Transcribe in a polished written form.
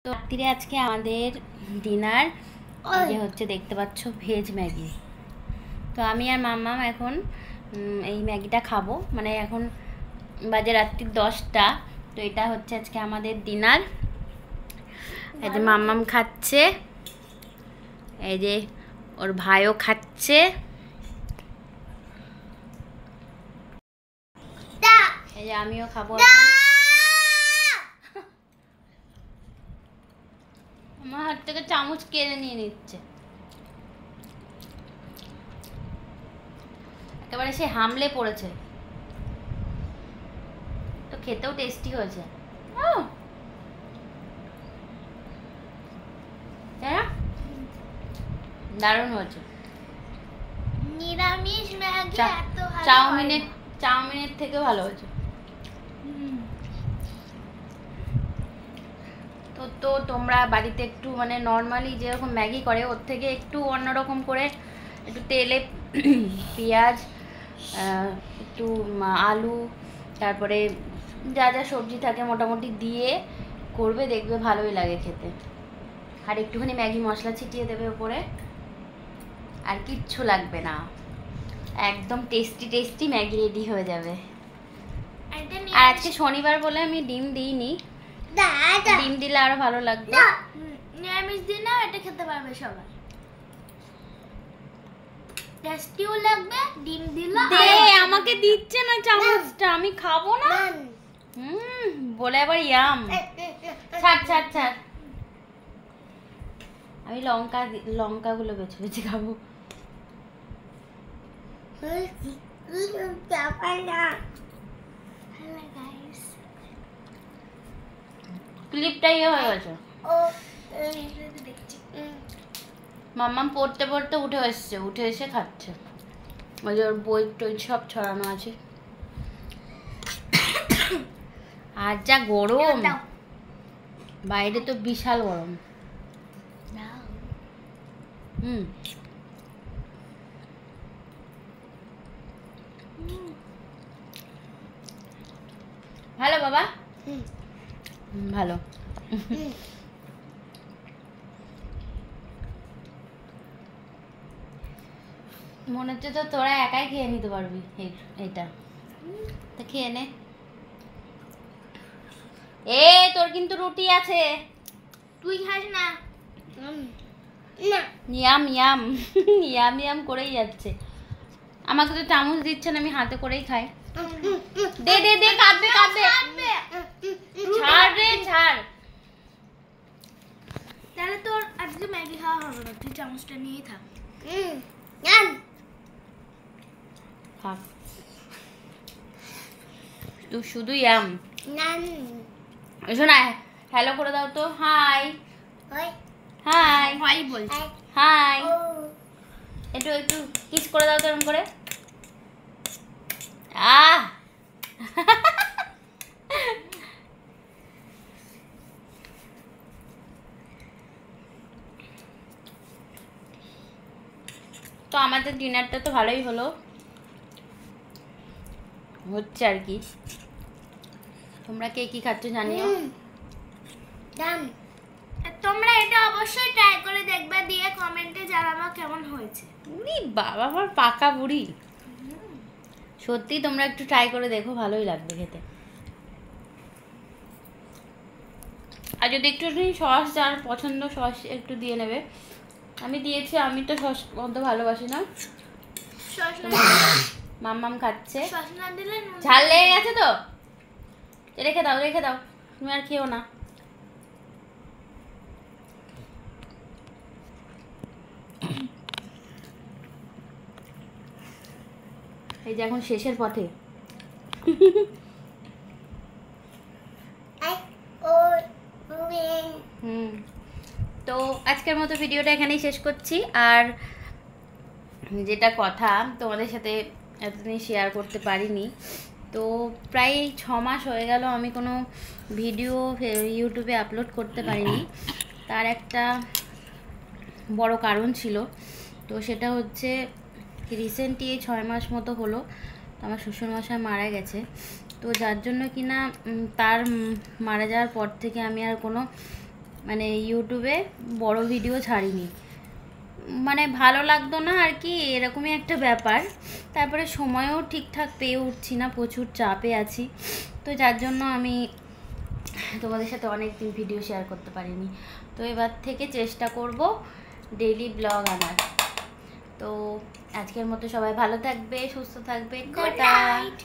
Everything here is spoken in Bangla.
তো রাত্রিরে আজকে আমাদের ডিনার যে হচ্ছে দেখতে পাচ্ছ ভেজ ম্যাগি। তো আমি আর মাম্মাম এখন এই ম্যাগিটা খাবো, মানে এখন বাজে রাত্রি 10টা। তো এটা হচ্ছে আজকে আমাদের ডিনার। এই যে মাম্মাম খাচ্ছে, এই যে ওর ভাইও খাচ্ছে, এই যে আমিও খাবো। আমার হাত থেকে চামচ কেড়ে নিয়ে নিচ্ছে, একেবারে সে হামলে পড়েছে। তো খেতেও টেস্টি হয়েছে, দারুণ হয়েছে। নিরামিষ ম্যাগি এত ভালো চাউমিনের থেকে ভালো হয়েছে। তো তোমরা বাড়িতে একটু মানে নর্মালি যেরকম ম্যাগি করে ওর থেকে একটু অন্যরকম করে একটু তেলে পেঁয়াজ, একটু আলু, তারপরে যা যা সবজি থাকে মোটামুটি দিয়ে করবে, দেখবে ভালোই লাগে খেতে। আর একটুখানি ম্যাগি মশলা ছিটিয়ে দেবে ওপরে, আর কিচ্ছু লাগবে না, একদম টেস্টি ম্যাগি রেডি হয়ে যাবে। আর আজকে শনিবার বলে আমি ডিম দিইনি, ডিম দিলে আরো ভালো লাগবে। নিরামিষ দিনে এটা খেতে পারবে সবাই, টেস্টিও লাগবে। ডিম দিলে আমাকে দিচ্ছে না চামচটা, আমি খাবো না। বলে আবার ইয়াম। ছাড়, আমি লঙ্কাগুলো বেছে বেছে খাবো। ক্লিপটাই হয়ে গেছে। মাম্মাম পড়তে পড়তে উঠে এসে খাচ্ছে। ওই যে ওর বই টই সব ছড়ানো আছে। আর যা গরম বাইরে, তো বিশাল গরম। ভালো বাবা, ভালো। মনে হচ্ছে তো তোরা একাই খেয়ে নিতে পারবি এটা, তো খেয়ে নে। তোর কিন্তু রুটি আছে, তুই খাস না। ইয়াম করেই যাচ্ছে। আমাকে তো চামচ দিচ্ছে না, আমি হাতে করেই খাই। দে কাঁদবে। ছাড়। তাহলে তোর আজকে ম্যাগি খাওয়া হবে না, তুই চামচটা নিয়েই থাক। তুই শুধু ইয়াম। শোনা, হ্যালো করে দাও তো। হাই বলছি। হাই, একটু কিস করে দাও তো এরকম করে। তো আমাদের ডিনারটা তো ভালোই হচ্ছে আর কি। তোমরা কে কি খাচ্ছ জানিও। তোমরা এটা অবশ্যই ট্রাই করে দেখবে, দিয়ে কমেন্টে জানাবা কেমন হয়েছে। বাবা আমার পাকা বুড়ি, সত্যি তোমরা একটু ট্রাই করে দেখো, ভালোই লাগবে খেতে। আর যদি একটু সস, যার পছন্দ সস একটু দিয়ে নেবে। আমি দিয়েছি, আমি তো সস অত ভালোবাসি না। মাম্মাম খাচ্ছে। ঝাল লেগে গেছে তো রেখে দাও, তুমি আর খেও না। এই যে এখন শেষের পথে। তো আজকের মতো ভিডিওটা এখানেই শেষ করছি। আর যেটা কথা তোমাদের সাথে এতদিন শেয়ার করতে পারিনি, তো প্রায় 6 মাস হয়ে গেল আমি কোনো ভিডিও ইউটিউবে আপলোড করতে পারিনি। তার একটা বড় কারণ ছিল, তো সেটা হচ্ছে রিসেন্টলি 6 মাস মতো হলো আমার শ্বশুরমশাই মারা গেছে। তো যার জন্য কিনা তার মারা যাওয়ার পর থেকে আমি আর কোনো মানে ইউটিউবে বড় ভিডিও ছাড়িনি, মানে ভালো লাগতো না আর কি, এরকমই একটা ব্যাপার। তারপরে সময়ও ঠিকঠাক পেয়ে উঠছি না, প্রচুর চাপে আছি, তো যার জন্য আমি তোমাদের সাথে অনেক দিন ভিডিও শেয়ার করতে পারিনি। তো এবার থেকে চেষ্টা করব ডেইলি ব্লগ আনার। তো আজকের মতো সবাই ভালো থাকবে, সুস্থ থাকবে, গুড টাটা। নাইট।